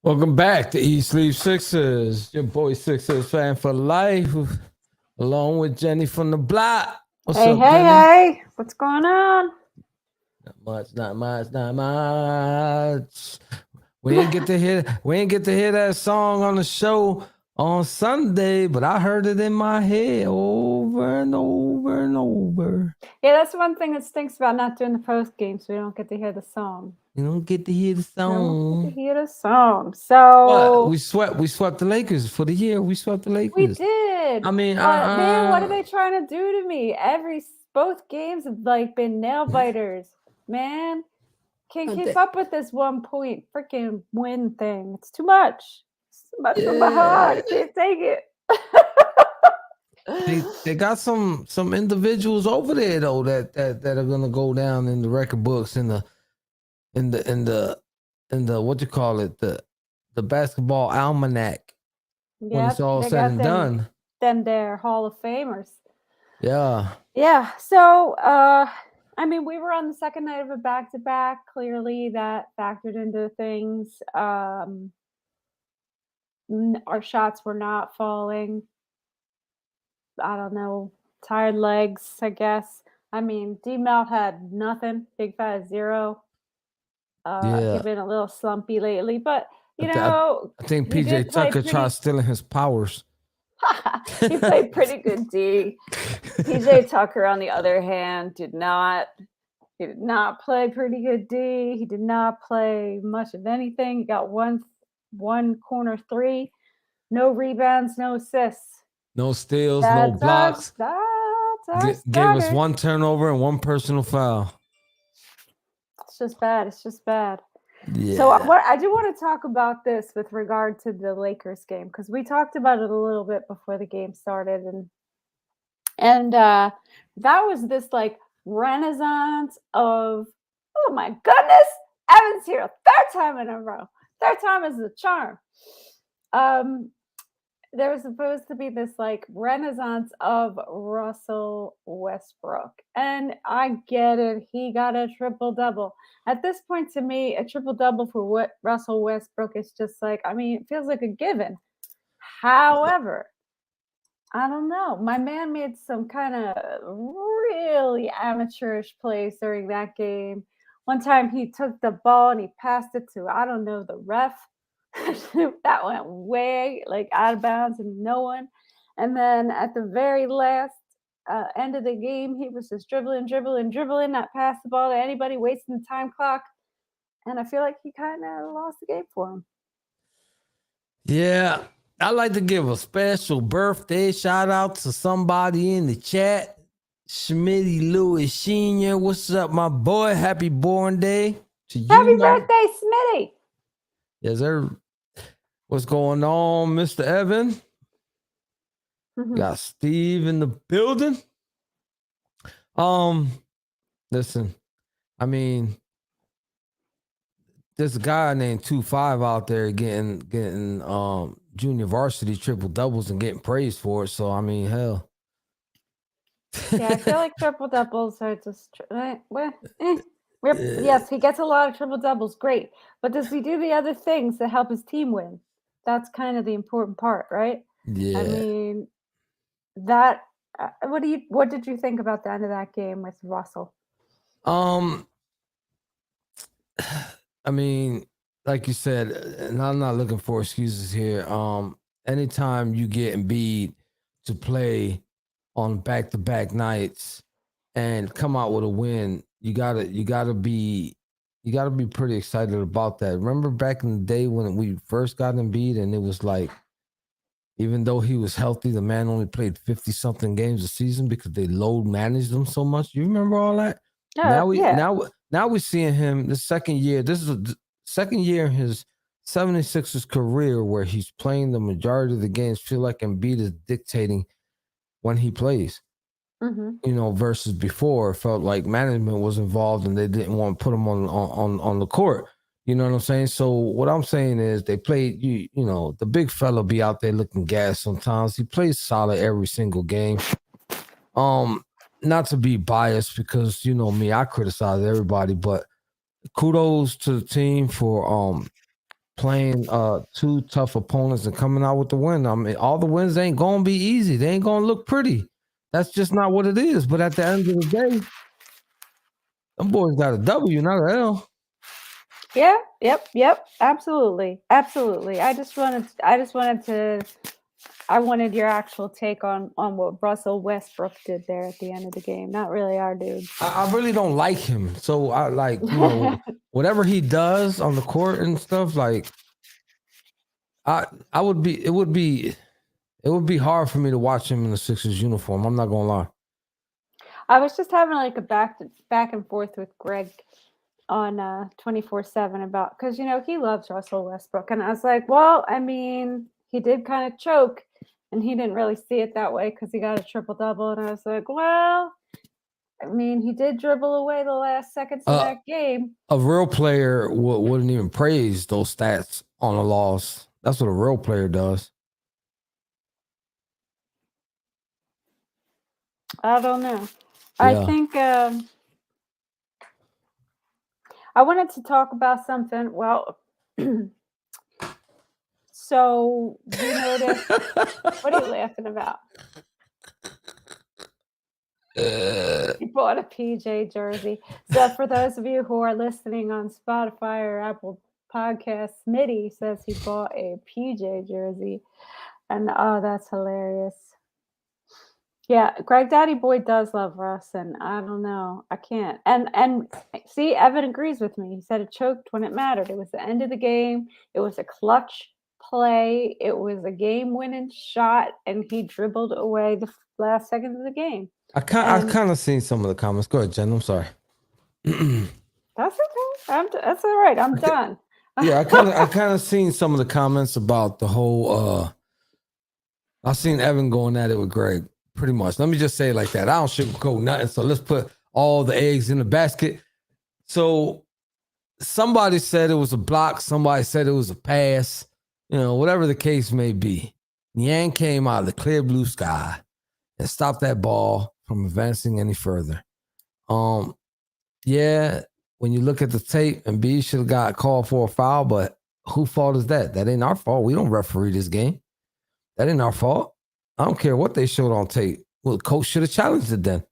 Welcome back to Eat Sleep Sixers. Your boy Sixers fan for life, along with Jenny from the block. What's Hey, up, hey, Jenny? hey, what's going on? Not much. We ain't get to hear that song on the show on Sunday, but I heard it in my head over and over and over. Yeah, that's one thing that stinks about not doing the post game, so we don't get to hear the song. You don't get to hear the Don't get to song. hear the song. What? So We swept the Lakers for the year. We swept the we Lakers. did. I mean, But man, what are they trying to do to me? Both games have like been nail biters. Man, can't keep up with this 1 point freaking win thing. It's too much. It's too much for my heart. I can't take it. They got some individuals over there though that are gonna go down in the record books in the what you call it, the basketball almanac when it's Yep, all they said got and done. them there Hall of Famers. Yeah. Yeah. So, I mean, we were on the second night of a back to back. Clearly, that factored into things. Our shots were not falling. I don't know, tired legs, I guess. I mean, D Mount had nothing, big fat zero. He's Yeah. been a little slumpy lately, but I, you th- I, know, I think he PJ did play Tucker tried pretty. stealing his powers. He played pretty good D. PJ Tucker, on the other hand, did not. He did not play pretty good D. He did not play much of anything. He got one corner three, no rebounds, no assists. No steals, no That's our blocks. that's our Gave us starter. one turnover and one personal foul. It's just bad. It's just bad. So Yeah. what I do want to talk about this with regard to the Lakers game because we talked about it a little bit before the game started, and that was this like renaissance of, oh my goodness, Evan's here third time in a row. Third time is the charm. Um, there was supposed to be this like renaissance of Russell Westbrook. And I get it. He got a triple double. At this point, to me, a triple double for what Russell Westbrook is just like, I mean, it feels like a given. However, I don't know. My man made some kind of really amateurish plays during that game. One time he took the ball and he passed it to, I don't know, the ref. That went way like out of bounds and no one. And then at the very last end of the game, he was just dribbling, not pass the ball to anybody, wasting the time clock. And I feel like he kind of lost the game for him. Yeah, I'd like to give a special birthday shout out to somebody in the chat. Schmitty Lewis Sr. What's up, my boy? Happy born day to you. Happy birthday, Smitty! Yes, sir. What's going on, Mr. Evan? Got Steve in the building. Listen, I mean, there's a guy named 2-5 out there getting junior varsity triple doubles and getting praised for it. So I mean, hell. Yeah, I feel like triple doubles are just Yes, he gets a lot of triple doubles, great. But does he do the other things that help his team win? That's kind of the important part, right? Yeah. I mean, that. What did you think about the end of that game with Russell? I mean, like you said, and I'm not looking for excuses here. Anytime you get Embiid to play on back-to-back nights and come out with a win, you gotta be pretty excited about that. Remember back in the day when we first got Embiid, and it was like, even though he was healthy, the man only played 50-something games a season because they load managed him so much. You remember all that? Now we're seeing him the second year. This is the second year in his 76ers career where he's playing the majority of the games. Feel like Embiid is dictating when he plays. You know, versus before, it felt like management was involved and they didn't want to put him on the court. You know what I'm saying? So what I'm saying is they played, you know, the big fella be out there looking gas sometimes. He plays solid every single game. Not to be biased because you know me, I criticize everybody, but kudos to the team for playing two tough opponents and coming out with the win. I mean, all the wins ain't gonna be easy. They ain't gonna look pretty. That's just not what it is. But at the end of the day, them boys got a W, not an L. Yeah, yep, absolutely. I wanted your actual take on what Russell Westbrook did there at the end of the game. Not really our dude. I really don't like him. So I like, whatever he does on the court and stuff, like it would be hard for me to watch him in the Sixers uniform. I'm not gonna lie. I was just having like a back and forth with Greg on 24/7 about, because he loves Russell Westbrook, and I was like, well, I mean, he did kind of choke, and he didn't really see it that way because he got a triple double, and I was like, well, I mean, he did dribble away the last seconds of that game. A real player wouldn't even praise those stats on a loss. That's what a real player does. I don't know. Yeah. I think I wanted to talk about something. Well, so you noticed. What are you laughing about? He bought a PJ jersey. So for those of you who are listening on Spotify or Apple Podcasts, Smitty says he bought a PJ jersey. And oh, that's hilarious. Yeah, Greg Daddy Boy does love Russ, and I don't know. I can't. And see, Evan agrees with me. He said it choked when it mattered. It was the end of the game. It was a clutch play. It was a game-winning shot, and he dribbled away the last seconds of the game. I kind of seen some of the comments. Go ahead, Jen. I'm sorry. That's okay. That's all right. I'm done. Yeah, I kind of seen some of the comments about the whole. I seen Evan going at it with Greg. Pretty much. Let me just say it like that. I don't sugarcoat nothing. So let's put all the eggs in the basket. So somebody said it was a block. Somebody said it was a pass. Whatever the case may be. Niang came out of the clear blue sky and stopped that ball from advancing any further. Yeah, when you look at the tape, Embiid should have got called for a foul, but whose fault is that? That ain't our fault. We don't referee this game. That ain't our fault. I don't care what they showed on tape. Well, the coach should have challenged it then.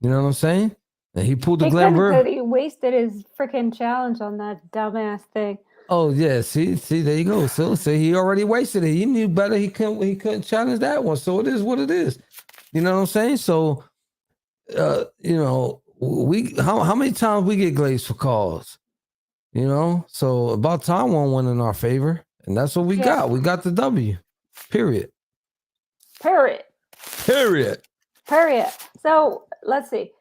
You know what I'm saying? And he pulled the Glenn Bird. He wasted his freaking challenge on that dumbass thing. Oh yeah, see, there you go. So he already wasted it. He knew better. He couldn't challenge that one. So it is what it is. You know what I'm saying? So, we how many times we get glazed for calls? So about time one went in our favor, and that's what we got. We got the W. Period. So let's see.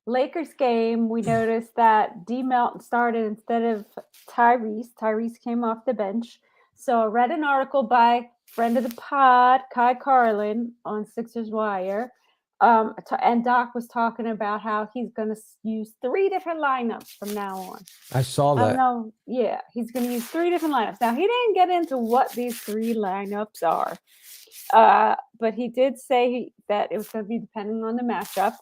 Lakers game, we noticed that D Melton started instead of Tyrese. Tyrese came off the bench. So I read an article by friend of the pod, Kai Carlin, on Sixers Wire. And Doc was talking about how he's going to use 3 different lineups from now on. I saw that. Yeah, he's going to use 3 different lineups. Now, he didn't get into what these 3 lineups are. But he did say that it was going to be depending on the matchup.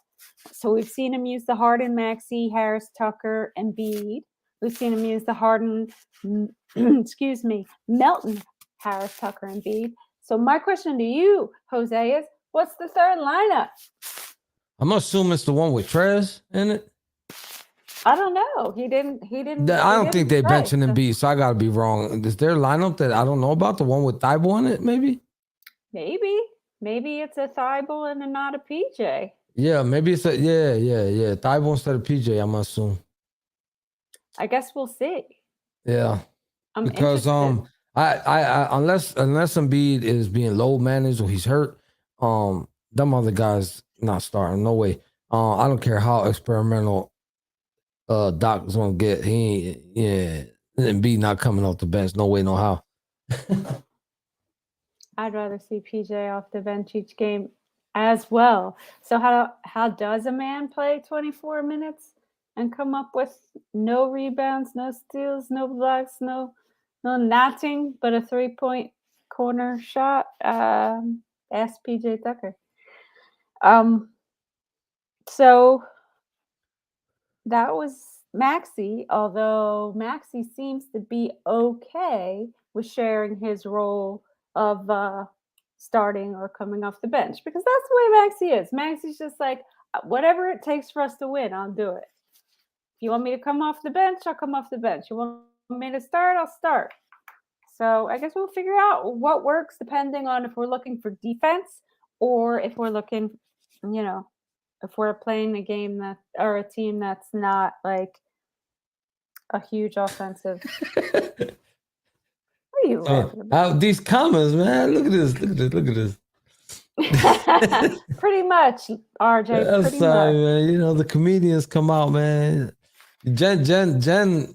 So we've seen him use the Harden, Maxey, Harris, Tucker, and Embiid. We've seen him use the Harden, Melton, Harris, Tucker, and Embiid. So my question to you, Jose, is what's the 3rd lineup? I'm assuming it's the one with Trez in it. I don't know. He didn't. I don't think they're benching Embiid, so I got to be wrong. Is there a lineup that I don't know about? The one with Thibault in it, maybe? Maybe it's a Thibault and not a PJ. Yeah, maybe it's yeah. Thibault instead of PJ, I'm gonna assume. I guess we'll see. Yeah, because I unless Embiid is being low managed or he's hurt, them other guys not starting. No way. I don't care how experimental Doc is gonna get. Embiid not coming off the bench. No way, no how. I'd rather see PJ off the bench each game as well. So how does a man play 24 minutes and come up with no rebounds, no steals, no blocks, no nothing but a 3-point corner shot? Ask PJ Tucker. So that was Maxi, although Maxi seems to be okay with sharing his role of starting or coming off the bench because that's the way Maxi is. Maxi's just like, whatever it takes for us to win, I'll do it. If you want me to come off the bench, I'll come off the bench. You want me to start, I'll start. So I guess we'll figure out what works depending on if we're looking for defense or if we're looking, if we're playing a game that or a team that's not like a huge offensive. What are you laughing about? These comments, man. Look at this. Look at this. Look at this. Pretty much, RJ. Pretty Sorry, much. man. The comedians come out, man. Jen,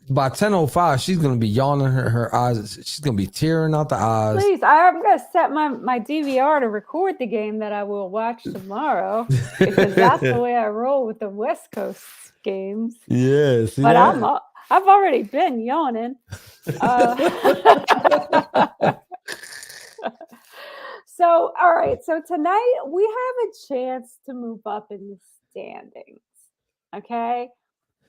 by 10:05, she's gonna be yawning her eyes. She's gonna be tearing out the eyes. Please, I'm gonna set my DVR to record the game that I will watch tomorrow because that's the way I roll with the West Coast games. Yes, but I've already been yawning. So, all right. So tonight we have a chance to move up in the standings. Okay.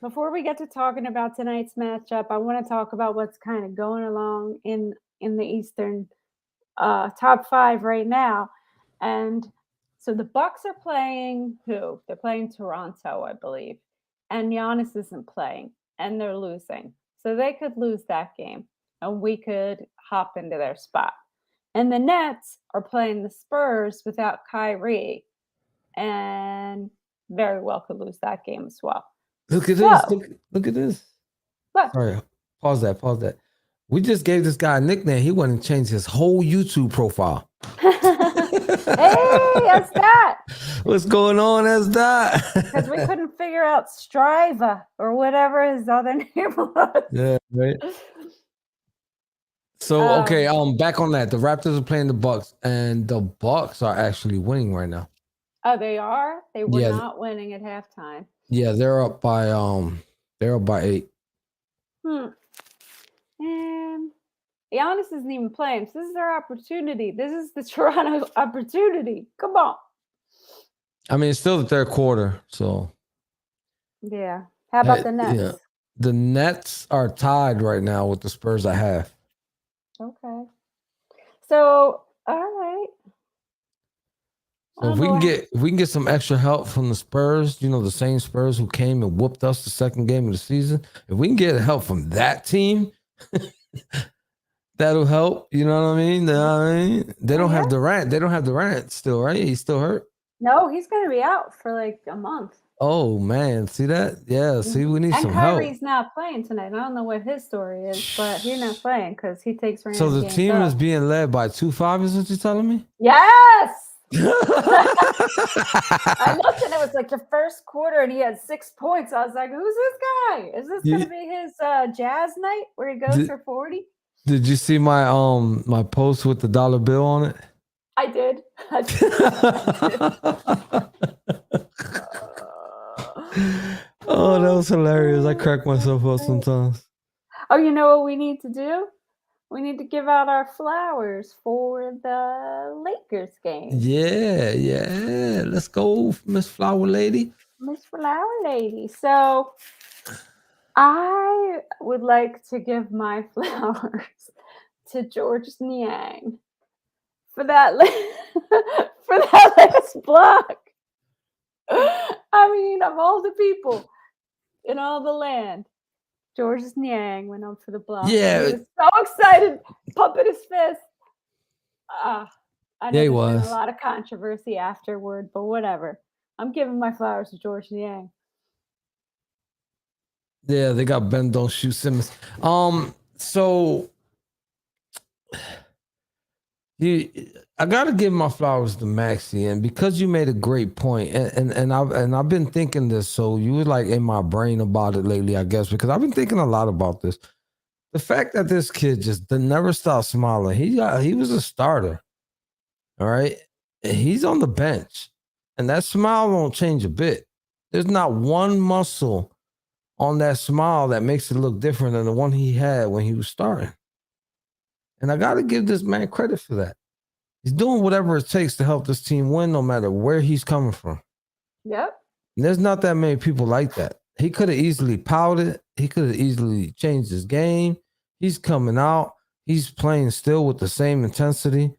Before we get to talking about tonight's matchup, I want to talk about what's kind of going along in the Eastern top 5 right now. And so the Bucks are playing who? They're playing Toronto, I believe. And Giannis isn't playing and they're losing. So they could lose that game and we could hop into their spot. And the Nets are playing the Spurs without Kyrie and very well could lose that game as well. Look at this. Look at this. What? Sorry. Pause that. We just gave this guy a nickname. He wanted to change his whole YouTube profile. Hey, that's that. What's going on? That's that. Because we couldn't figure out Striva or whatever his other name was. Yeah, right. So okay, back on that. The Raptors are playing the Bucks, and the Bucks are actually winning right now. Oh, they are? They were not winning at halftime. Yeah, they're up by 8. And Giannis isn't even playing. So this is our opportunity. This is the Toronto opportunity. Come on. I mean, it's still the third quarter, so. Yeah. How about the Nets? Yeah. The Nets are tied right now with the Spurs at half. Okay. So, all right. So if we can get some extra help from the Spurs, the same Spurs who came and whooped us the second game of the season, if we can get help from that team, that'll help. You know what I mean? They don't have Durant. They don't have Durant still, right? He's still hurt. No, he's going to be out for like a month. Oh man, see that? Yeah, see, we need some help. And Kyrie's not playing tonight. I don't know what his story is, but he's not playing because he takes. So the team is being led by 2-5. Is what you're telling me? Yes. I looked and it was like the first quarter, and he had 6 points. I was like, "Who's this guy? Is this going to be his Jazz night where he goes for 40?" Did you see my my post with the dollar bill on it? I did. Oh, that was hilarious. I crack myself up sometimes. Oh, you know what we need to do? We need to give out our flowers for the Lakers game. Yeah. Let's go, Miss Flower Lady. Miss Flower Lady. So I would like to give my flowers to George Niang for that last block. I mean, of all the people in all the land, George Niang went up for the block. Yeah. He was so excited, pumping his fist. I know he was. a lot of controversy afterward, but whatever. I'm giving my flowers to George Niang. Yeah, they got Ben Don't Shoot Simmons. So I gotta give my flowers to Maxi, and because you made a great point, and I've been thinking this, so you were like in my brain about it lately, I guess, because I've been thinking a lot about this. The fact that this kid just never stopped smiling. He was a starter, all right, and he's on the bench, and that smile won't change a bit. There's not one muscle on that smile that makes it look different than the one he had when he was starting. And I got to give this man credit for that. He's doing whatever it takes to help this team win, no matter where he's coming from. Yep. And there's not that many people like that. he could have easily pouted. He could have easily changed his game. He's coming out. He's playing still with the same intensity.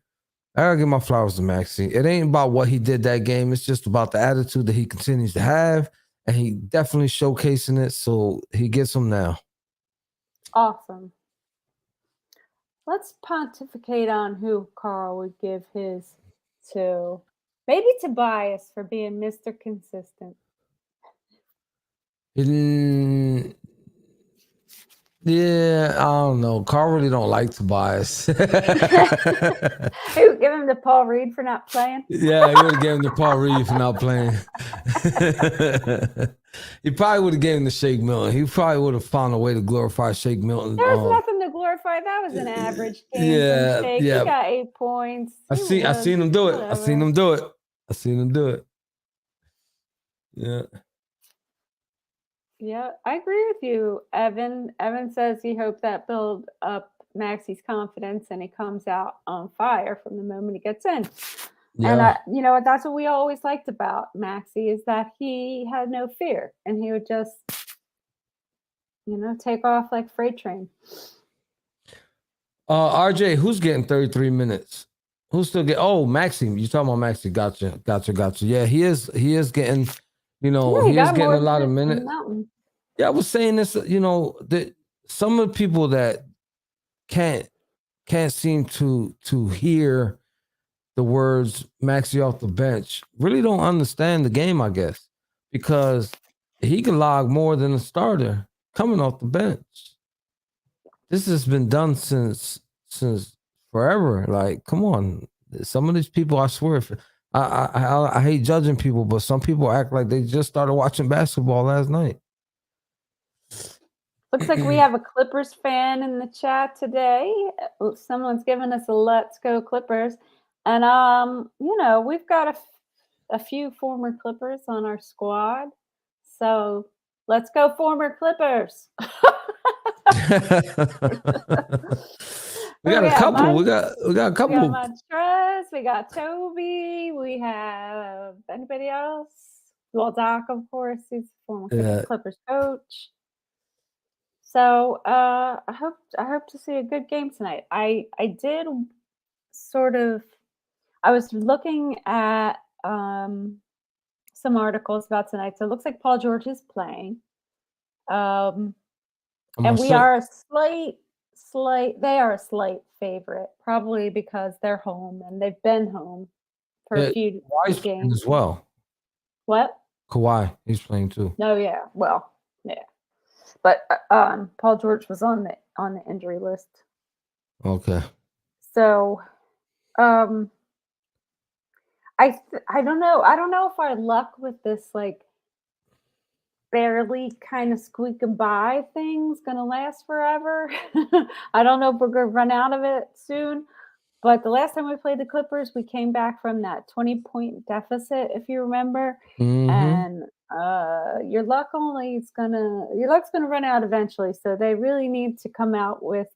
I gotta give my flowers to Maxie. It ain't about what he did that game. It's just about the attitude that he continues to have, and he definitely showcasing it. So he gets them now. Awesome. Let's pontificate on who Carl would give his to. Maybe Tobias for being Mr. Consistent. Yeah, I don't know. Carl really don't like Tobias. Who give him to Paul Reed for not playing? Yeah, he would have given him to Paul Reed for not playing. He probably would have given him to Shake Milton. He probably would have found a way to glorify Shake Milton. There's nothing to glorify. That was an average game. Yeah, Shake. yeah. He got 8 points. I seen him do it. I seen him do it. Yeah. Yeah, I agree with you, Evan. Evan says he hoped that build up Maxie's confidence and he comes out on fire from the moment he gets in. Yeah. And you know what? That's what we always liked about Maxie is that he had no fear and he would just, take off like freight train. RJ, who's getting 33 minutes? Who's still getting? Oh, Maxie. You talking about Maxie? Gotcha. Yeah, he is getting. He is getting a lot of minutes. Yeah, I was saying this. That some of the people that can't seem to hear the words Maxie off the bench really don't understand the game, I guess, because he can log more than a starter coming off the bench. This has been done since forever. Like, come on, some of these people, I swear, I hate judging people, but some people act like they just started watching basketball last night. Looks like we have a Clippers fan in the chat today. Someone's giving us a let's go Clippers. And, we've got a few former Clippers on our squad. So let's go former Clippers. We got a couple. We got a couple. We got Montrez. We got Toby. We have anybody else? Well, Doc, of course, he's former Clippers coach. So I hope to see a good game tonight. I did sort of. I was looking at some articles about tonight. So it looks like Paul George is playing. And we are a they are a slight favorite, probably because they're home and they've been home for a few games as well. What? Kawhi, he's playing too. Oh yeah, well, yeah, but Paul George was on the injury list. Okay. So, I don't know. I don't know if our luck with this like barely kind of squeaking by thing's gonna last forever. I don't know if we're gonna run out of it soon. But the last time we played the Clippers, we came back from that 20-point deficit, if you remember. Mm-hmm. And your luck's gonna run out eventually. So they really need to come out with,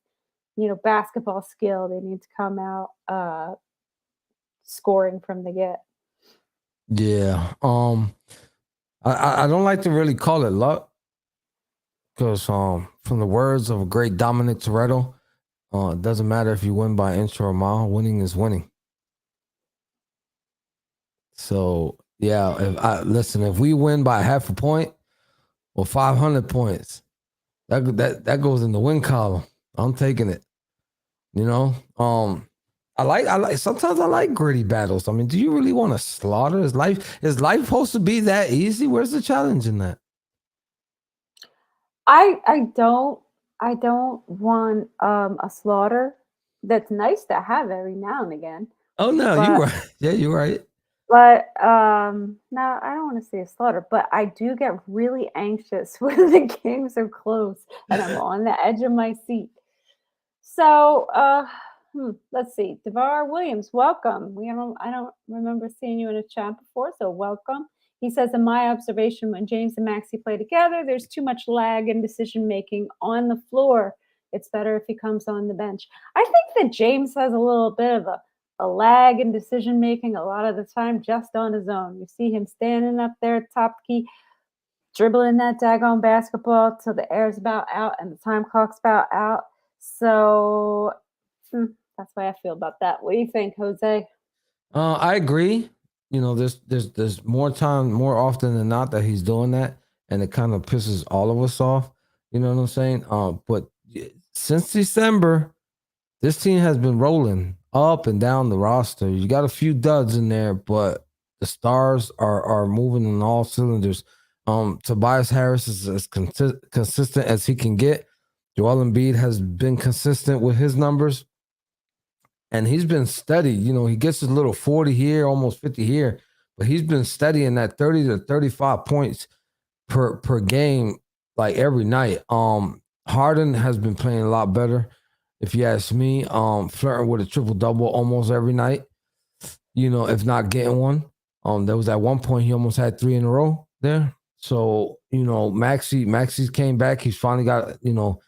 basketball skill. They need to come out scoring from the get. Yeah. I don't like to really call it luck because from the words of a great Dominic Toretto, it doesn't matter if you win by an inch or a mile. Winning is winning. So yeah, if we win by half a point or 500 points, that goes in the win column. I'm taking it. I like sometimes I like gritty battles. I mean, do you really want to slaughter? Is life supposed to be that easy? Where's the challenge in that? I don't want a slaughter. That's nice to have every now and again. Oh no, you're right. Yeah, you're right. But no, I don't want to say a slaughter, but I do get really anxious when the games are close and I'm on the edge of my seat. So let's see. DeVar Williams, welcome. I don't remember seeing you in a chat before, so welcome. He says, in my observation, when James and Maxey play together, there's too much lag in decision making on the floor. It's better if he comes on the bench. I think that James has a little bit of a lag in decision making a lot of the time just on his own. You see him standing up there top key. dribbling that daggone basketball till the air's about out and the time clock's about out. So that's why I feel about that. What do you think, Jose? I agree. You know, there's more time, more often than not that he's doing that, and it kind of pisses all of us off. You know what I'm saying? But since December, this team has been rolling up and down the roster. You got a few duds in there, but the stars are moving in all cylinders. Tobias Harris is as consistent as he can get. Joel Embiid has been consistent with his numbers, and he's been steady. You know, he gets a little 40 here, almost 50 here, but he's been steady in that 30 to 35 points per game, like every night. Harden has been playing a lot better, if you ask me. Flirting with a triple double almost every night. You know, if not getting one. There was at one point he almost had 3 in a row there. So, you know, Maxi's came back. He's finally got, you know,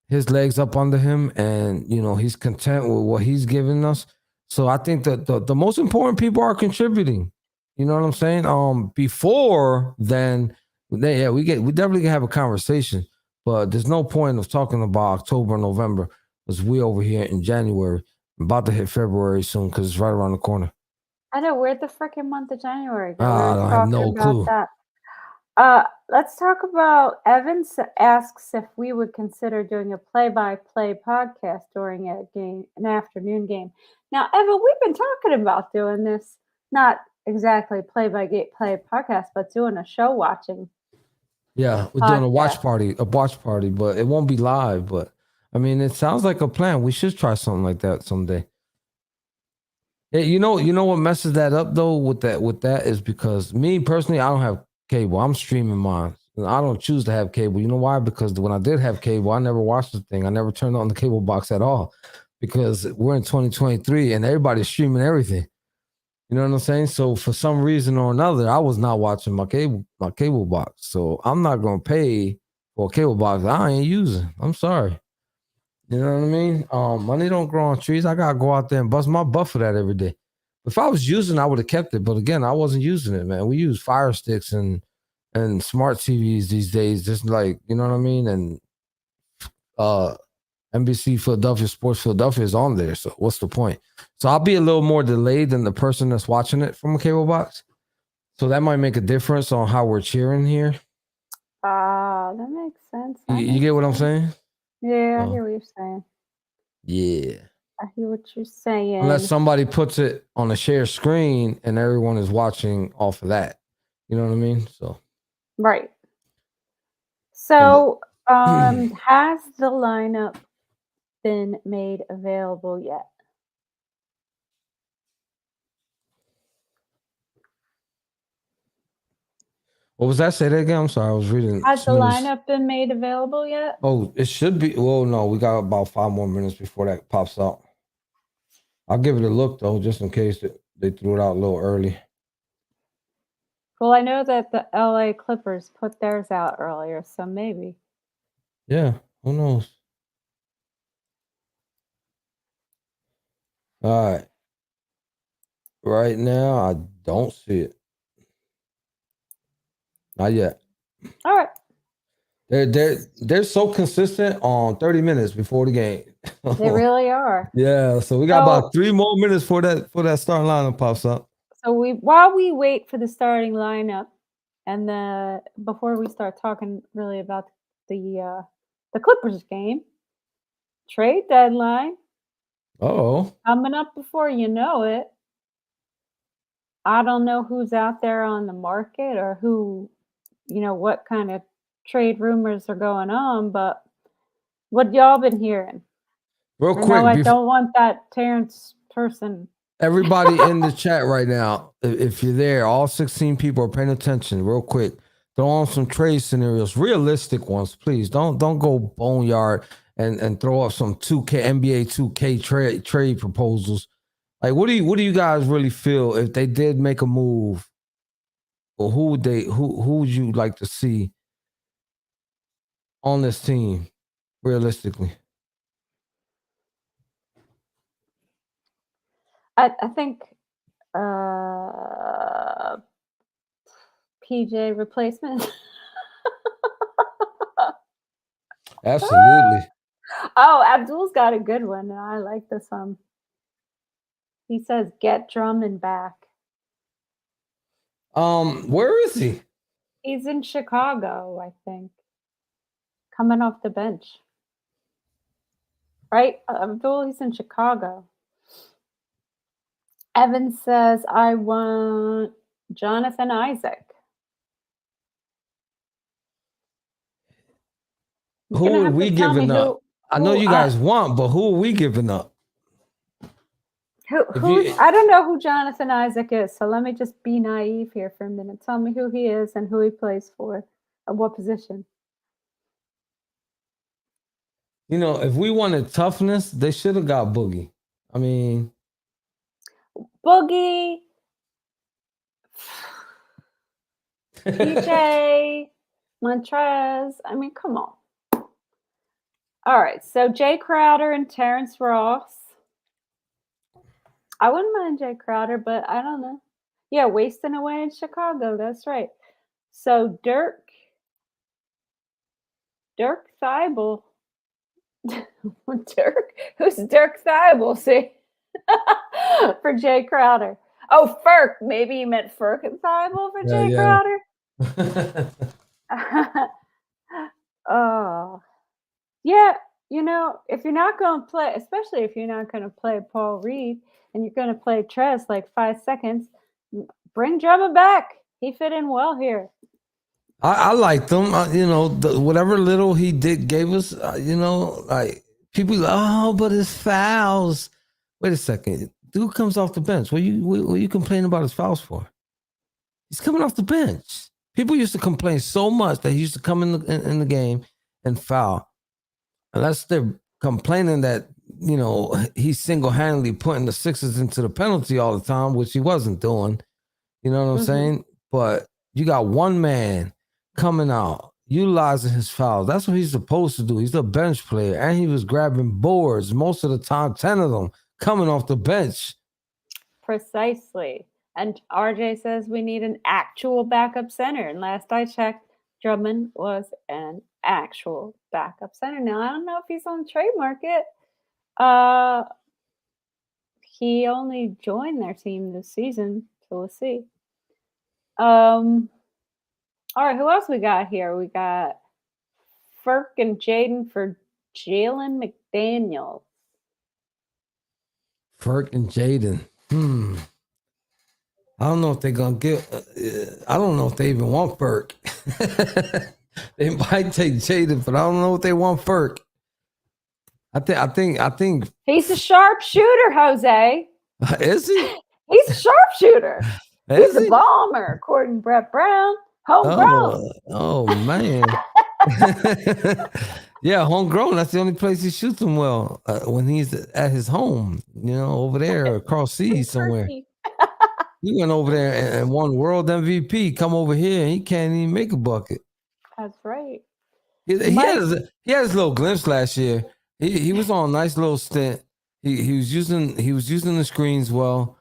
his legs up under him, and you know he's content with what he's giving us. So I think that the most important people are contributing. You know what I'm saying? Before then, yeah, we definitely can have a conversation, but there's no point of talking about October, November, because we over here in January, about to hit February soon because it's right around the corner. I know, where'd the freaking month of January go? We I were don't have talking no about clue. that. Let's talk about Evans asks if we would consider doing a play-by-play podcast during an afternoon game. Now, Evan, we've been talking about doing this, not exactly play-by-play podcast, but doing a show watching Yeah, we're doing podcast. a watch party, but it won't be live. But I mean, it sounds like a plan. We should try something like that someday. Hey, you know what messes that up though with that is because me personally, I don't have cable. I'm streaming mine. And I don't choose to have cable. You know why? Because when I did have cable, I never watched the thing. I never turned on the cable box at all because we're in 2023 and everybody's streaming everything. You know what I'm saying? So for some reason or another, I was not watching my cable box. So I'm not gonna pay for a cable box I ain't using. I'm sorry. You know what I mean? Money don't grow on trees. I gotta go out there and bust my butt for that every day. If I was using, I would have kept it. But again, I wasn't using it, man. We use Fire Sticks and smart TVs these days, just like you know what I mean. And uh, NBC Philadelphia Sports Philadelphia is on there. So what's the point? So I'll be a little more delayed than the person that's watching it from a cable box. So that might make a difference on how we're cheering here. That makes sense. You get what I'm saying? Yeah, I So, hear what you're saying. yeah. I hear what you're saying. Unless somebody puts it on a shared screen and everyone is watching off of that. You know what I mean? So, Right. but So, has the lineup been made available yet? what was that? Say that again. I'm sorry. I was reading. Has the Snooze. lineup been made available yet? Oh, it should be. Well, no, we got about 5 more minutes before that pops out. I'll give it a look though, just in case they threw it out a little early. Well, I know that the LA Clippers put theirs out earlier, so maybe. Yeah, who knows? All right. Right now, I don't see it. Not yet. All right. They're so consistent on 30 minutes before the game. They really are. Yeah, so we got So, about 3 more minutes for that starting lineup pops up. so while we wait for the starting lineup, and before we start talking really about the Clippers game, trade deadline Oh, coming up before you know it. I don't know who's out there on the market or what kind of trade rumors are going on, but what y'all been hearing? real I know quick, I don't want that Terrence person. everybody in the chat right now, if you're there, all 16 people are paying attention. Real quick, throw on some trade scenarios, realistic ones, please. Don't go boneyard and throw up some 2K NBA 2K trade proposals. Like, what do you guys really feel if they did make a move? Or who would you like to see on this team, realistically? I think uh PJ replacement. Absolutely. Oh, Abdul's got a good one. I like this one. He says, "Get Drummond back." Where is he? He's in Chicago, I think, coming off the bench. Right? Abdul, he's in Chicago. Evan says, "I want Jonathan Isaac." You're Who gonna are have to we tell me giving up? I know who you guys want, but who are we giving up? If who's you, I don't know who Jonathan Isaac is, so let me just be naive here for a minute. Tell me who he is and who he plays for, and what position. if we wanted toughness, they should have got Boogie. I mean, Boogie, PJ, Montrez. I mean, come on. All right, so Jay Crowder and Terrence Ross. I wouldn't mind Jay Crowder, but I don't know. Yeah, wasting away in Chicago. That's right. So Dirk Thibault. Dirk? Who's Dirk Thibault? See? For Jay Crowder. Oh, Ferk. Maybe you meant Ferk and Thibault for Jay yeah. Crowder? Oh. Yeah, if you're not going to play, especially if you're not going to play Paul Reed and you're going to play Trez like 5 seconds, bring Drummond back. He fit in well here. I liked him. Whatever little he gave us, like people, but his fouls. Wait a second. Dude comes off the bench. What you complaining about his fouls for? He's coming off the bench. People used to complain so much that he used to come in the game and foul. Unless they're complaining that, he's single-handedly putting the Sixers into the penalty all the time, which he wasn't doing. You know what I'm saying? But you got one man coming out, utilizing his fouls. That's what he's supposed to do. He's a bench player, and he was grabbing boards most of the time, 10 of them coming off the bench. Precisely. And RJ says we need an actual backup center. And last I checked, Drummond was an actual backup center. Now, I don't know if he's on the trade market. He only joined their team this season, so we'll see. All right, who else we got here? We got Ferk and Jaden for Jalen McDaniels. Ferk and Jaden. I don't know if they're gonna get. I don't know if they even want Ferk. They might take Jaden, but I don't know if they want Ferk. I think he's a sharpshooter, Jose. Is he? He's a sharpshooter. He's a bomber, according to Brett Brown. Homegrown. Oh man. Yeah, homegrown. That's the only place he shoots them well when he's at his home. Over there across seas somewhere. He went over there and won world MVP. Come over here and he can't even make a bucket. That's right. He had his little glimpse last year. He was on a nice little stint. He was using the screens well.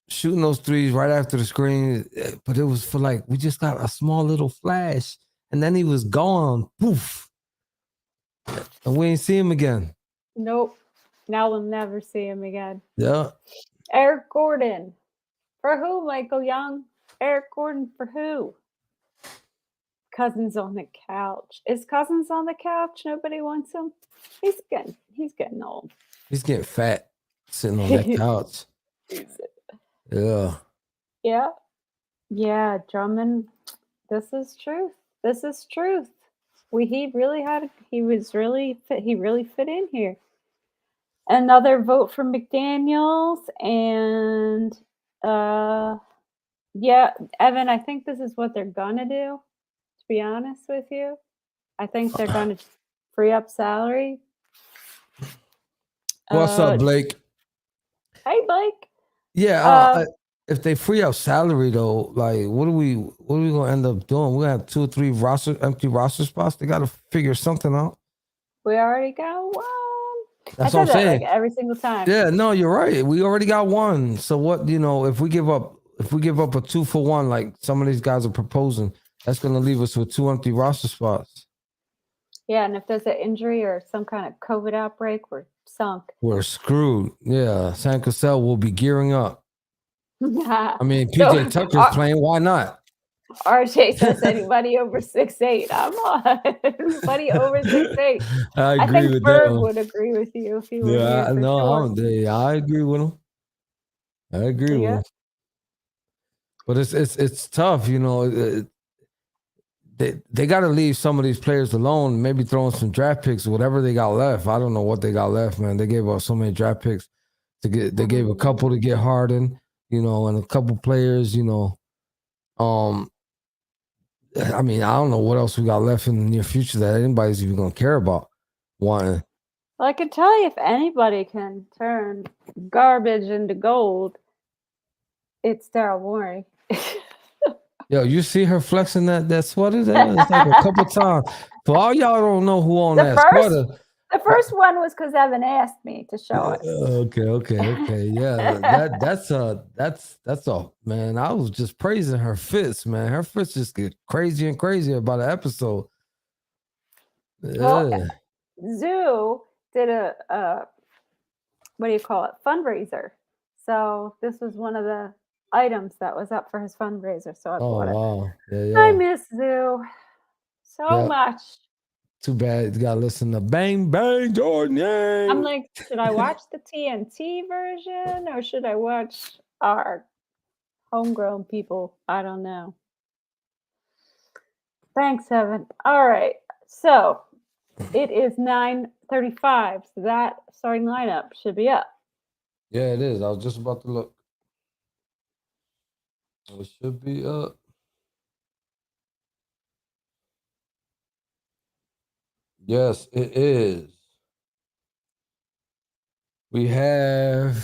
Shooting those threes right after the screen, but it was for we just got a small little flash, and then he was gone. Poof. And we ain't see him again. Nope. Now we'll never see him again. Yeah. Eric Gordon. For who, Michael Young? Eric Gordon for who? Cousins on the couch. Is Cousins on the couch? Nobody wants him? He's getting old. He's getting fat sitting on that couch. Yeah. Yeah. Yeah, Drummond. This is truth. He really fit in here. Another vote for McDaniels and yeah, Evan, I think this is what they're gonna do, to be honest with you. I think they're gonna free up salary. What's up, Blake? Hey, Blake. Yeah, if they free up salary though, what are we gonna end up doing? We're gonna have 2 or 3 empty roster spots. They gotta figure something out. We already got one. That's what I'm saying. Every single time. Yeah, no, you're right. We already got one. So what, if we give up a 2-for-1, like some of these guys are proposing, that's gonna leave us with 2 empty roster spots. Yeah, and if there's an injury or some kind of COVID outbreak, we're sunk. We're screwed. Yeah, Sam Cassell will be gearing up. I mean, So PJ Tucker's playing. Why not? RJ says anybody over 6'8". I'm on. Anybody over 6'8". I I agree think with that Ferg one. would agree with you if he were Yeah, here I for know. sure. I agree with him. I agree with Yeah. him. But it's tough, you know. They got to leave some of these players alone. Maybe throw in some draft picks, whatever they got left. I don't know what they got left, man. They gave up so many draft picks to get. They gave a couple to get Harden, you know, and a couple players, you know. I mean, I don't know what else we got left in the near future that anybody's even gonna care about wanting. Well, I can tell you if anybody can turn garbage into gold, it's Daryl Morey. Yo, you see her flexing that sweater there? It's like a couple times. For all y'all don't know who on that sweater. The first one was because Evan asked me to show it. Okay. Yeah, that's a man. I was just praising her fits, man. Her fits just get crazier and crazier by the episode. Well, Yeah. Zoo did a what do you call it, fundraiser. So this was one of the items that was up for his fundraiser. So I bought it. Wow. Yeah. I miss Zoo so much. Too bad you gotta listen to Bang Bang Jordan. Yeah. I'm like, should I watch the TNT version or should I watch our homegrown people? I don't know. Thanks, Evan. All right. So it is 9:35. So that starting lineup should be up. Yeah, it is. I was just about to look. It should be up. Yes, it is. We have.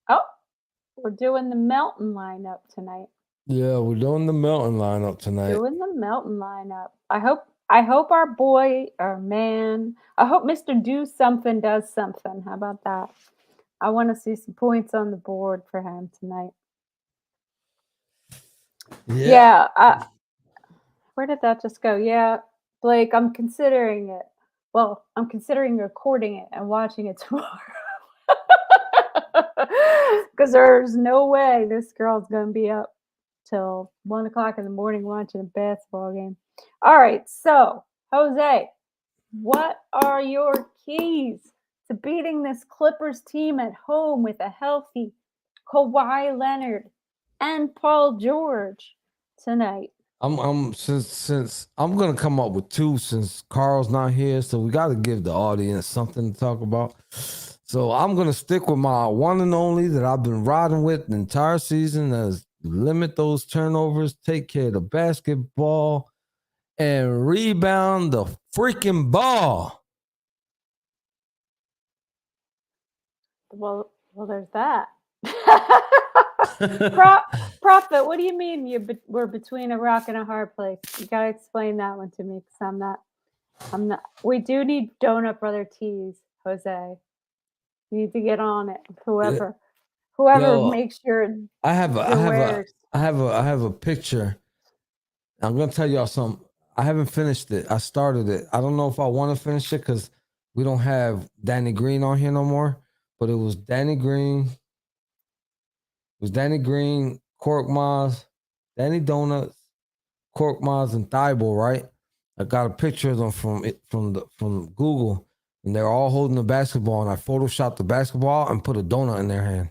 Oh, we're doing the Melton lineup tonight. Yeah, we're doing the Melton lineup tonight. Doing the Melton lineup. I hope our boy or man, I hope Mr. Do Something does something. How about that? I want to see some points on the board for him tonight. Yeah. Where did that just go? Yeah, Blake, I'm considering it. Well, I'm considering recording it and watching it tomorrow. Because there's no way this girl's going to be up till 1 o'clock in the morning watching a basketball game. All right, so Jose, what are your keys to beating this Clippers team at home with a healthy Kawhi Leonard and Paul George tonight? Since I'm gonna come up with two since Carl's not here, so we got to give the audience something to talk about. So I'm gonna stick with my one and only that I've been riding with the entire season, as limit those turnovers, take care of the basketball, and rebound the freaking ball. Well, there's that. Prophet, what do you mean we're between a rock and a hard place? You gotta explain that one to me because I'm not. We do need Donut Brother teas, Jose. You need to get on it. Whoever makes your I have a picture. I'm gonna tell y'all something. I haven't finished it. I started it. I don't know if I want to finish it because we don't have Danny Green on here no more. But it was Danny Green. It was Danny Green, Cork Maz, Danny Donuts, Cork Maz, and Thibault, right? I got a picture of them from Google, and they're all holding the basketball, and I photoshopped the basketball and put a donut in their hand.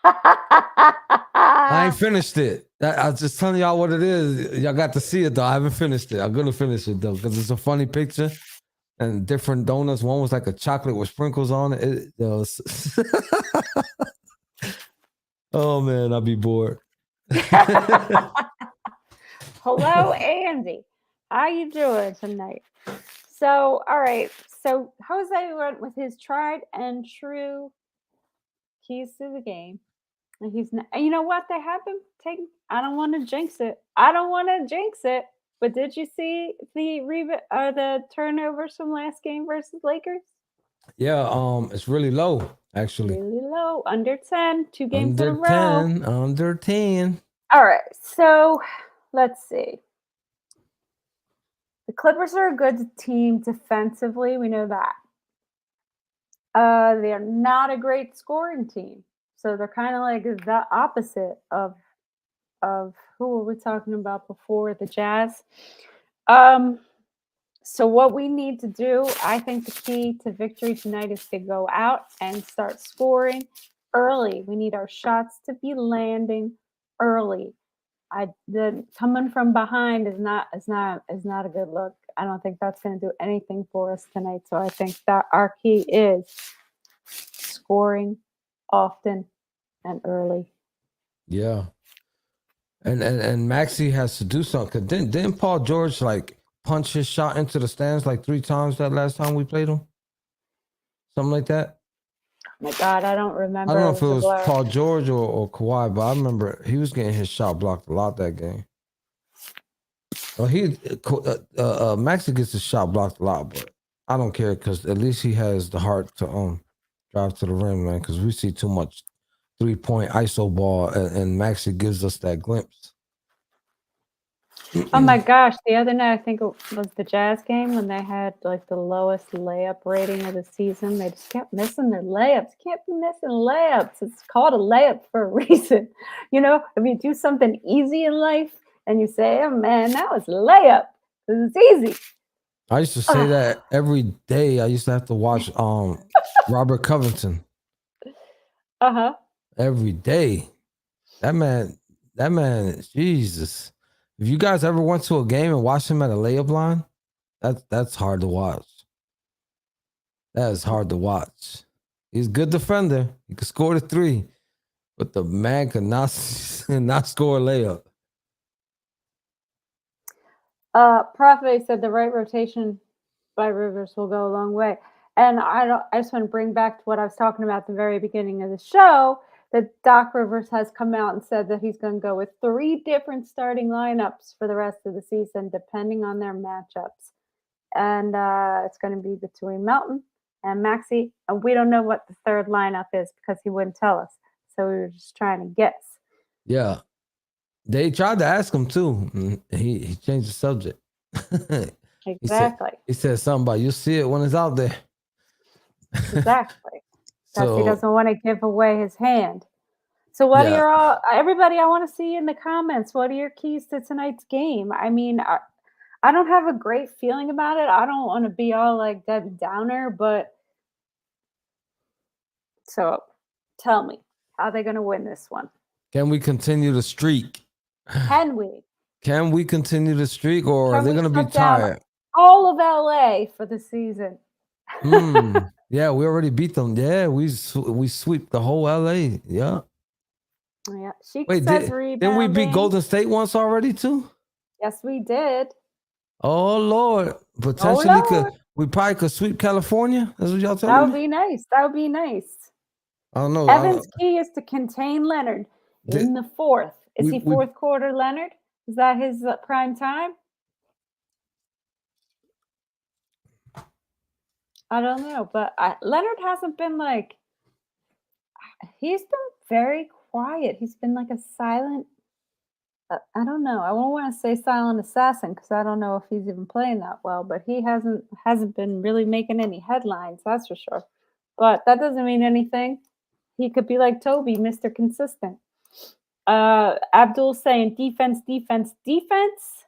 I ain't finished it. I was just telling y'all what it is. Y'all got to see it though. I haven't finished it. I'm gonna finish it though because it's a funny picture and different donuts. One was like a chocolate with sprinkles on it. Oh man, I'll be bored. Hello, Andy. How you doing tonight? So, all right. So Jose went with his tried and true keys to the game. And he's not, you know what? They have been taking. I don't want to jinx it. But did you see the turnovers from last game versus Lakers? Yeah, it's really low, actually. Really low, under 10, 2 games in a row. Under 10. All right, so let's see. The Clippers are a good team defensively. We know that. They're not a great scoring team. So they're kind of like the opposite of who were we talking about before? The Jazz. Um, so what we need to do, I think the key to victory tonight is to go out and start scoring early. We need our shots to be landing early. The coming from behind is not a good look. I don't think that's going to do anything for us tonight. So I think that our key is scoring often and early. Yeah. And Maxi has to do something. 'Cause didn't Paul George like punch his shot into the stands like 3 times that last time we played him? Something like that. Oh my God, I don't remember. I don't know It if it was a was blur. Paul George or Kawhi, but I remember he was getting his shot blocked a lot that game. Well, Maxi gets his shot blocked a lot, but I don't care because at least he has the heart to drive to the rim, man. Because we see too much 3-point ISO ball, and Maxi gives us that glimpse. Oh my gosh, the other night I think it was the Jazz game when they had like the lowest layup rating of the season. They just kept missing their layups. Can't be missing layups. It's called a layup for a reason. If you do something easy in life and you say, "Oh man, that was a layup," because it's easy. I used to say that every day. I used to have to watch Robert Covington Uh-huh. every day. That man, Jesus. If you guys ever went to a game and watched him at a layup line, that's hard to watch. That is hard to watch. He's a good defender. He could score the 3, but the man could not score a layup. Prophet said the right rotation by Rivers will go a long way. And I just want to bring back to what I was talking about at the very beginning of the show, that Doc Rivers has come out and said that he's going to go with 3 different starting lineups for the rest of the season, depending on their matchups. And it's going to be between Melton and Maxi. And we don't know what the third lineup is because he wouldn't tell us. So we were just trying to guess. Yeah. They tried to ask him too. And he changed the subject. Exactly. He said something about you'll see it when it's out there. Exactly. Because he So doesn't want to give away his hand. So what yeah. are everybody, I want to see in the comments, what are your keys to tonight's game? I mean, I don't have a great feeling about it. I don't want to be all like Debbie Downer, but so tell me, how are they going to win this one? Can we continue the streak? Can we? Can we continue the streak, or are Can they we going to be shut down tired? all of LA for the season? Yeah, we already beat them. Yeah, we sweep the whole LA. Yeah. Yeah. She Wait, says didn't we beat rebounding. Golden State once already too? Yes, we did. Oh Lord, potentially we probably could sweep California. That's what y'all That telling would me. be nice. That would be nice. I don't know. Evan's key is to contain Leonard in the fourth. Is he fourth quarter Leonard? Is that his prime time? I don't know, but Leonard hasn't been like, he's been very quiet. He's been like a silent, I don't know. I don't want to say silent assassin because I don't know if he's even playing that well, but he hasn't been really making any headlines, that's for sure. But that doesn't mean anything. He could be like Toby, Mr. Consistent. Abdul saying defense, defense, defense.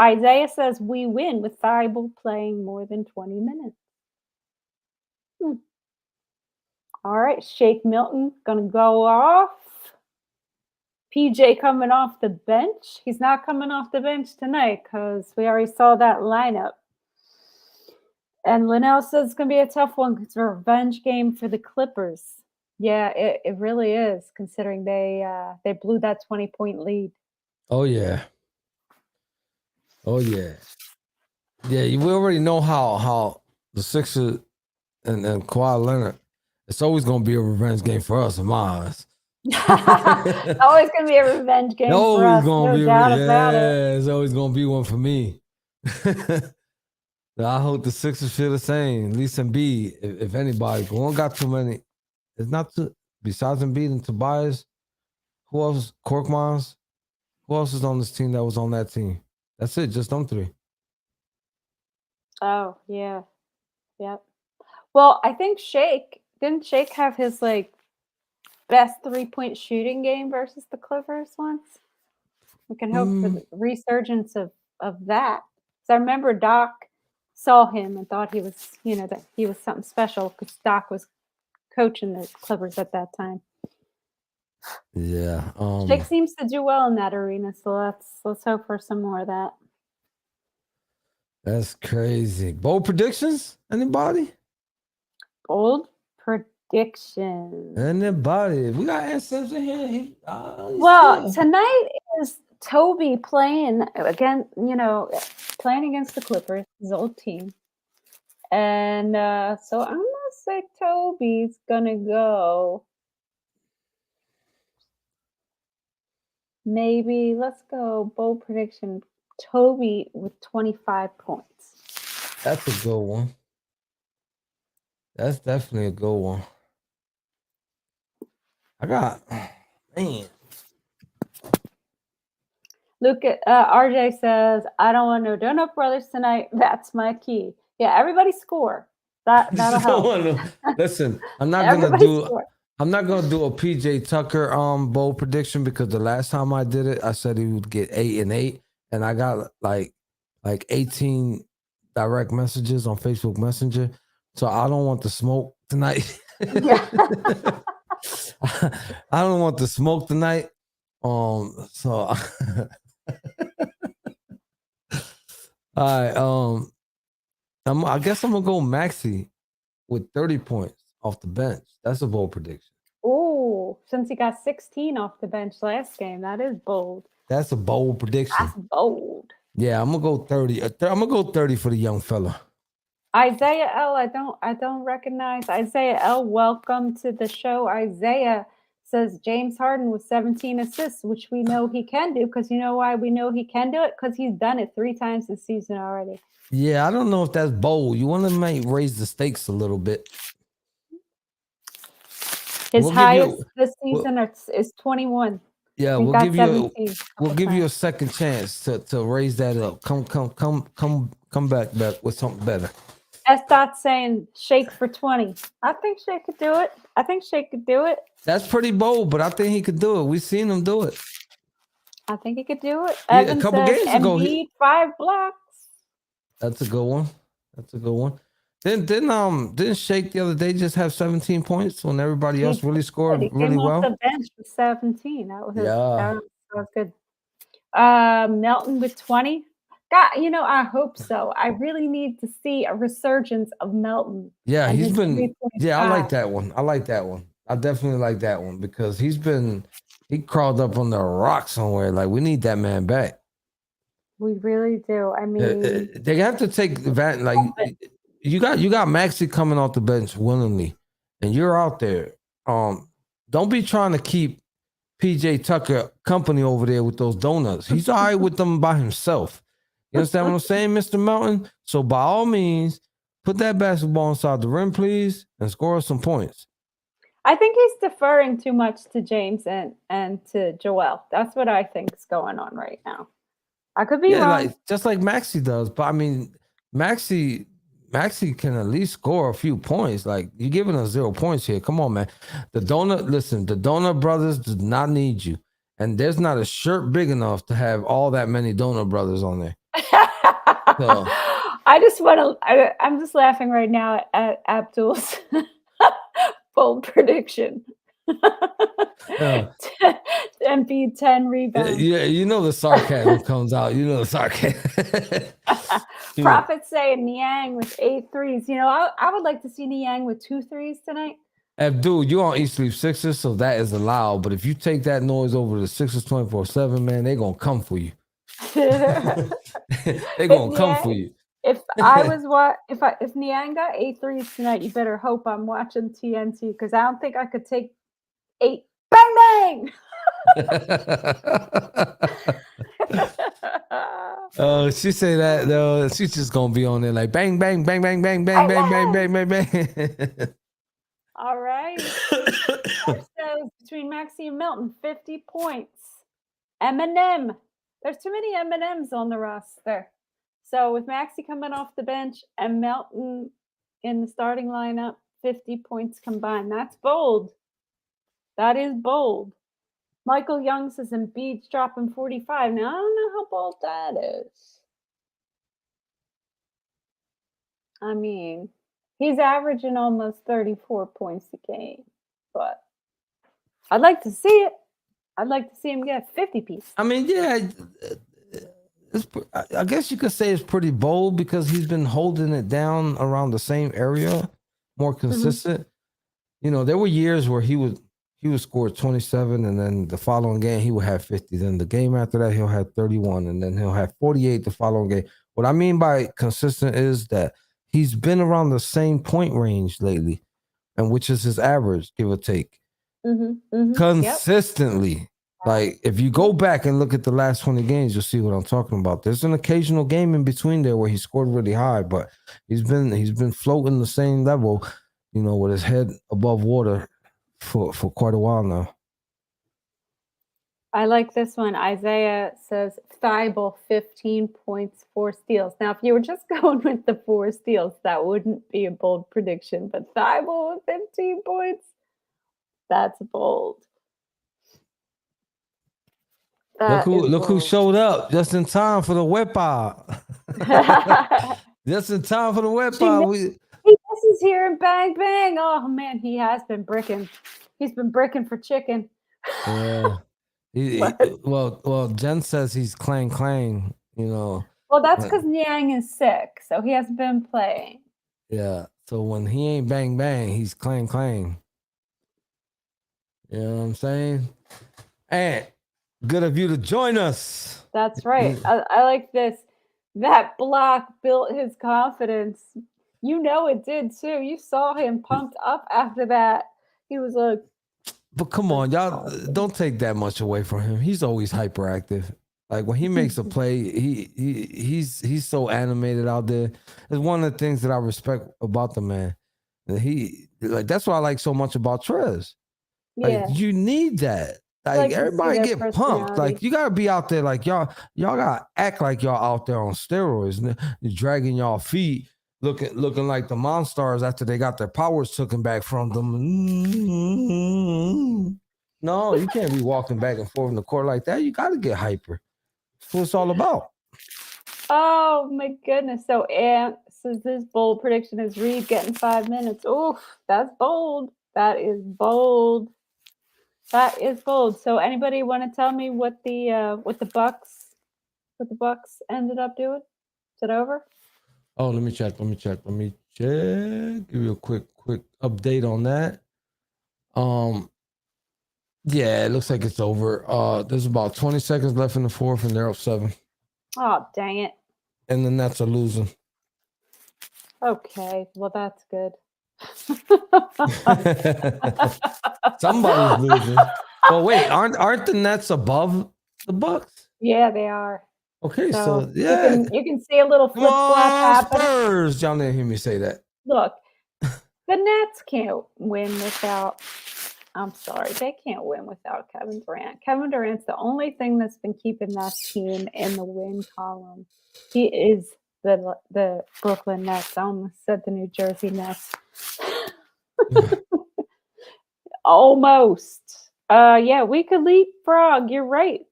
Isaiah says we win with Thibault playing more than 20 minutes. All right, Shake Milton gonna go off. PJ coming off the bench. He's not coming off the bench tonight because we already saw that lineup. And Linnell says it's gonna be a tough one. It's a revenge game for the Clippers. Yeah, it really is, considering they blew that 20-point lead. Oh yeah. Oh yeah. Yeah, we already know how the Sixers and Kawhi Leonard, it's always gonna be a revenge game for us in my eyes. Always gonna be a revenge game for us, no doubt about it. It's always gonna be one for me. I hope the Sixers feel the same. At least Embiid, if anybody. We don't got too many. It's not too. Besides Embiid and Tobias, who else? Korkmaz. Who else is on this team that was on that team? That's it. Just them 3. Oh, yeah. Yep. Well, I think Shake have his, like, best three-point shooting game versus the Clippers once? We can hope for Mm, the resurgence of that. So I remember Doc saw him and thought he was, that he was something special because Doc was coaching the Clippers at that time. yeah. Shake seems to do well in that arena, so let's hope for some more of that. That's crazy. Bold predictions? Anybody? Bold predictions. Anybody? We got answers in here. Let's Well, see. tonight is Toby playing again, playing against the Clippers, his old team. And so I'm gonna say Toby's gonna go. Maybe let's go bold prediction. Toby with 25 points. That's a good one. That's definitely a good one. I got man. Look at RJ says, "I don't want no donut brothers tonight. That's my key." Yeah, everybody score. That'll Don't help. want to- Listen, Everybody score. I'm not gonna do a PJ Tucker bold prediction because the last time I did it, I said he would get 8 and 8, and I got like 18 direct messages on Facebook Messenger. So I don't want the smoke tonight. Yeah. I don't want the smoke tonight. So all right. I guess I'm gonna go Maxi with 30 points off the bench. That's a bold prediction. Ooh, since he got 16 off the bench last game, that is bold. That's a bold prediction. That's bold. Yeah, I'm gonna go 30. I'm gonna go 30 for the young fella. Isaiah L, I don't recognize Isaiah L. Welcome to the show. Isaiah says James Harden with 17 assists, which we know he can do because you know why we know he can do it? Because he's done it 3 times this season already. Yeah, I don't know if that's bold. You want to raise the stakes a little bit. His We'll give highest you. this We'll, season is 21. yeah, He we'll got give you. 17 a We'll couple give you a times. second chance to raise that up. Come back with something better. S. Dot saying Shake for 20. I think Shake could do it. I think Shake could do it. That's pretty bold, but I think he could do it. We've seen him do it. I think he could do it. Yeah, a Evan couple says games ago, Embiid 5 blocks. that's a good one. That's a good one. Didn't Shake the other day just have 17 points when everybody else really scored He really came off well? the bench with 17. Yeah. That was good. Melton with 20. God, I hope so. I really need to see a resurgence of Melton. Yeah, And he's his been. Yeah, I 3.5. like that one. I like that one. I definitely like that one because he crawled up on the rock somewhere. Like we need that man back. We really do. I mean, They have to take advantage. Like you got Maxi coming off the bench willingly, and you're out there. Don't be trying to keep PJ Tucker company over there with those donuts. He's all right with them by himself. You understand what I'm saying, Mr. Melton? So by all means, put that basketball inside the rim, please, and score us some points. I think he's deferring too much to James and to Joel. That's what I think is going on right now. I could be Yeah, wrong. like just like Maxi does. But I mean, Maxi can at least score a few points. Like you're giving us 0 points here. Come on, man. The Donut Brothers do not need you. And there's not a shirt big enough to have all that many Donut Brothers on there. So, I'm just laughing right now at Abdul's bold prediction. Embiid 10 rebounds. yeah, you know the sarcasm comes out. You know the sarcasm. Prophet saying Niang with 8 threes. I would like to see Niang with 2 threes tonight. Abdul, you're on Eat Sleep Sixers, so that is allowed. But if you take that noise over the Sixers 24/7, man, they're gonna come for you. They're gonna come for you. If Niang got 8 threes tonight, you better hope I'm watching TNT because I don't think I could take 8. Bang bang. Oh, she say that though. She's just gonna be on there like bang, bang, bang, bang, bang, bang, bang, bang, bang, bang, bang. All right. Says between Maxi and Milton, 50 points. Eminem. There's too many M&Ms on the roster. So with Maxi coming off the bench and Melton in the starting lineup, 50 points combined. That's bold. That is bold. Michael Young says Embiid's dropping 45. Now I don't know how bold that is. I mean, he's averaging almost 34 points a game, but I'd like to see it. I'd like to see him get 50 piece. I mean, yeah, I guess you could say it's pretty bold because he's been holding it down around the same area, more consistent. You know, there were years where he would score 27, and then the following game he would have 50. Then the game after that he'll have 31, and then he'll have 48 the following game. What I mean by consistent is that he's been around the same point range lately, and which is his average, give or take. Consistently. Yep. Like if you go back and look at the last 20 games, you'll see what I'm talking about. There's an occasional game in between there where he scored really high, but he's been floating the same level, you know, with his head above water for quite a while now. I like this one. Isaiah says Thibault 15 points, 4 steals. Now, if you were just going with the 4 steals, that wouldn't be a bold prediction. But Thibault with 15 points, that's bold. Look who showed up just in time for the whip out. Just in time for the whip out. He is here and bang bang. Oh man, he has been bricking. He's been bricking for chicken. Yeah. Well, Jen says he's clang. You know. Well, that's because Niang is sick, so he hasn't been playing. Yeah. So when he ain't bang bang, he's clang. You know what I'm saying? And good of you to join us. That's right. I like this. That block built his confidence. You know it did too. You saw him pumped up after that. He was like, but come on, y'all don't take that much away from him. He's always hyperactive. Like when he makes a play, he's so animated out there. It's one of the things that I respect about the man. That's what I like so much about Trez. Like you need that. Like everybody get pumped. Like you gotta be out there. Like y'all gotta act like y'all out there on steroids. You're dragging y'all feet, looking like the Monstars after they got their powers taken back from them. No, you can't be walking back and forth in the court like that. You gotta get hyper. That's what it's all about. Oh my goodness. So Ant says this bold prediction is Reed getting 5 minutes. Oof, that's bold. That is bold. That is bold. So anybody want to tell me what the Bucks ended up doing? Is it over? Oh, let me check. Give you a quick update on that. Yeah, it looks like it's over. There's about 20 seconds left in the fourth, and they're up 7. Oh, dang it. And the Nets are losing. Okay, well that's good. Somebody's losing. Well, wait, aren't the Nets above the Bucks? Yeah, they are. Okay, so yeah, you can see a little flip flop happen. Spurs. Y'all didn't hear me say that. Look, the Nets can't win without. I'm sorry, they can't win without Kevin Durant. Kevin Durant's the only thing that's been keeping that team in the win column. He is the Brooklyn Nets. I almost said the New Jersey Nets. Almost. Yeah, we could leapfrog. You're right.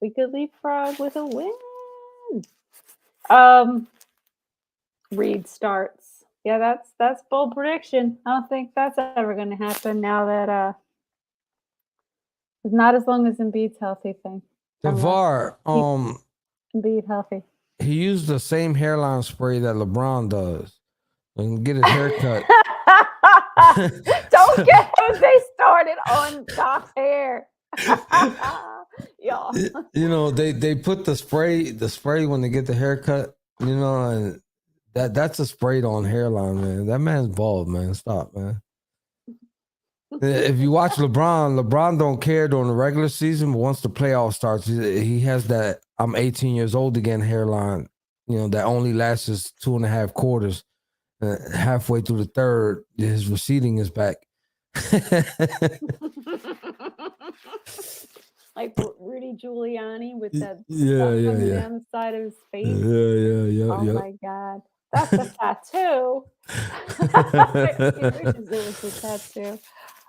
We could leapfrog with a win. Reed starts. Yeah, that's bold prediction. I don't think that's ever going to happen now that not as long as Embiid's healthy thing. DeVar, Embiid healthy. He used the same hairline spray that LeBron does. And get his hair cut. Don't get they started on Doc's hair. Y'all. You know, they put the spray when they get the haircut, you know, and that's a sprayed on hairline, man. That man's bald, man. Stop, man. If you watch LeBron don't care during the regular season, but once the playoff starts, he has that I'm 18 years old again hairline, you know, that only lasts 2.5 quarters. Halfway through the third, his receding is back. like Rudy Giuliani with that Yeah, stuff yeah, coming yeah. down the side of his face. Yeah, Oh yeah. my God. That's a tattoo. He wishes it was a tattoo.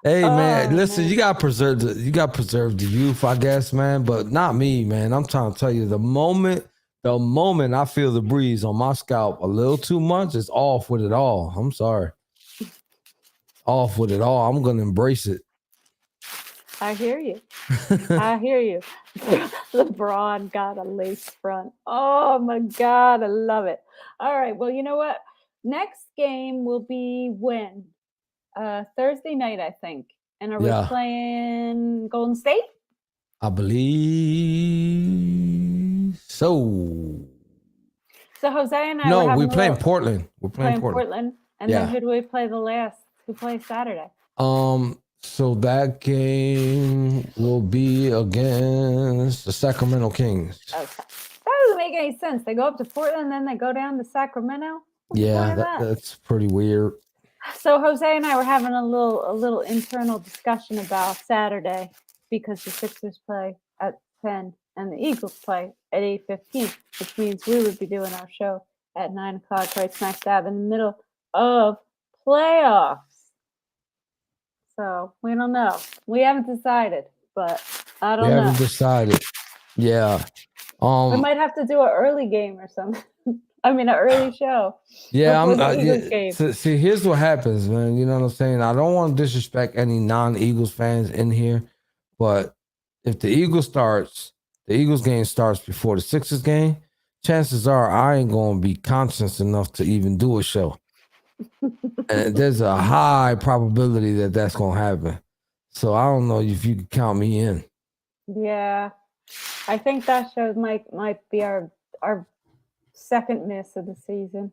Hey man, Oh, listen, man. you gotta preserve the youth, I guess, man, but not me, man. I'm trying to tell you, the moment I feel the breeze on my scalp a little too much, it's off with it all. I'm sorry. Off with it all. I'm gonna embrace it. I hear you. I hear you. LeBron got a lace front. Oh my God, I love it. All right. Well, you know what? Next game will be when? Thursday night, I think. And are we Yeah. playing Golden State? I believe so. So Jose and I were No, having we're a playing little Portland. We're playing playing Portland. Portland. And then Yeah. who do we play the last? Who plays Saturday? So that game will be against the Sacramento Kings. Okay. That doesn't make any sense. They go up to Portland, then they go down to Sacramento. What's the point of that? That's pretty weird. So Jose and I were having a little internal discussion about Saturday because the Sixers play at 10 and the Eagles play at 8:15, which means we would be doing our show at 9 o'clock, right smack dab in the middle of playoffs. So we don't know. We haven't decided, but I don't know. We haven't decided. Yeah. We might have to do an early game or something. I mean, an early show. Yeah, before the Eagles game. See, here's what happens, man. You know what I'm saying? I don't want to disrespect any non-Eagles fans in here, but if the Eagles game starts before the Sixers game, chances are I ain't gonna be conscious enough to even do a show. And there's a high probability that that's gonna happen. So I don't know if you can count me in. Yeah, I think that show might be our second miss of the season.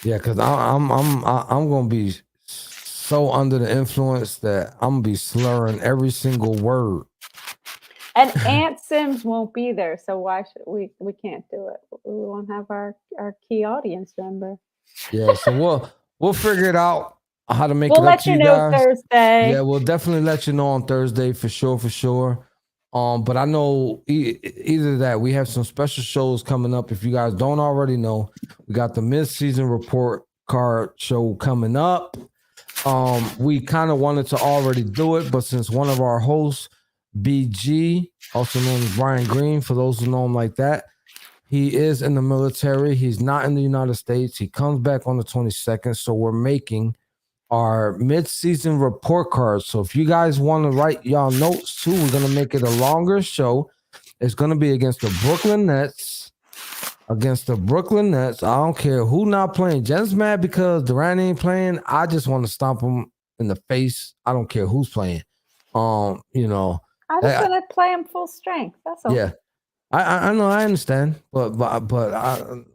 Yeah, because I'm gonna be so under the influence that I'm gonna be slurring every single word. And Aunt Sims won't be there, so why should we can't do it? We won't have our key audience member. Yeah, so we'll figure it out how to make we'll it up let to you you know guys. Thursday. Yeah, we'll definitely let you know on Thursday for sure. But I know either that we have some special shows coming up. If you guys don't already know, we got the mid-season report card show coming up. We kind of wanted to already do it, but since one of our hosts, BG, also known as Brian Green, for those who know him like that, he is in the military. He's not in the United States. He comes back on the 22nd, so we're making our mid-season report cards. So if you guys want to write y'all notes too, we're going to make it a longer show. It's going to be against the Brooklyn Nets. I don't care who not playing. Jen's mad because Durant ain't playing. I just want to stomp him in the face. I don't care who's playing. I just want to play him full strength. That's all. Yeah. I know, I understand, but I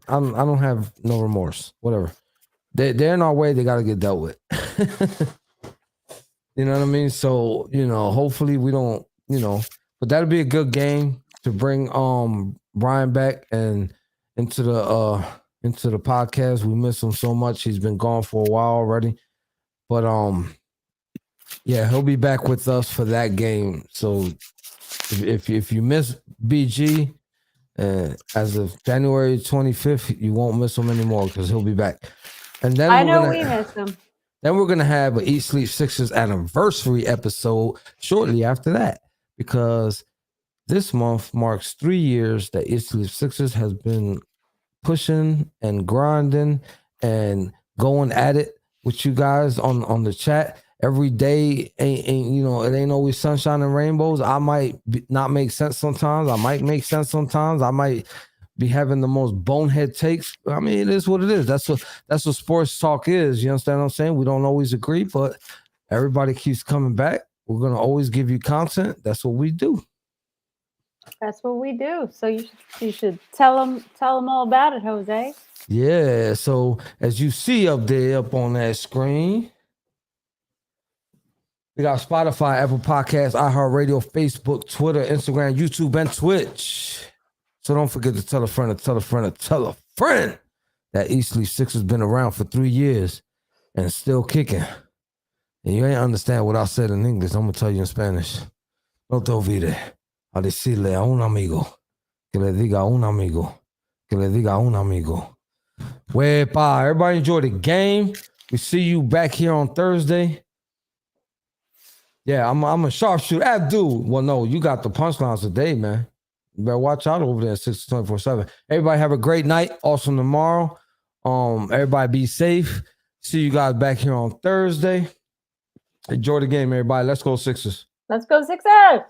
don't have no remorse. Whatever. They're in our way. They got to get dealt with. You know what I mean? So, hopefully we don't, but that'll be a good game to bring Brian back and into the podcast. We miss him so much. He's been gone for a while already. But yeah, he'll be back with us for that game. So if you miss BG as of January 25th, you won't miss him anymore because he'll be back. And then we miss him. Then we're gonna have an Eat Sleep Sixers anniversary episode shortly after that, because this month marks 3 years that Eat Sleep Sixers has been pushing and grinding and going at it with you guys on the chat. Every day ain't it ain't always sunshine and rainbows. I might not make sense sometimes. I might make sense sometimes. I might be having the most bonehead takes. I mean, it is what it is. That's what sports talk is. You understand what I'm saying? We don't always agree, but everybody keeps coming back. We're gonna always give you content. That's what we do. That's what we do. So you should tell them all about it, Jose. Yeah. So as you see up there, up on that screen, we got Spotify, Apple Podcasts, iHeartRadio, Facebook, Twitter, Instagram, YouTube, and Twitch. So don't forget to tell a friend that Eat Sleep Six has been around for 3 years and still kicking. And you ain't understand what I said in English. I'm going to tell you in Spanish. No te olvides a decirle a un amigo que le diga a un amigo que le diga a un amigo. Wepa, everybody enjoy the game. We see you back here on Thursday. Yeah, I'm a sharpshooter. Abdul. Well, no, you got the punchlines today, man. You better watch out over there at 624/7. Everybody have a great night. Awesome tomorrow. Everybody be safe. See you guys back here on Thursday. Enjoy the game, everybody. Let's go Sixers. Let's go Sixers.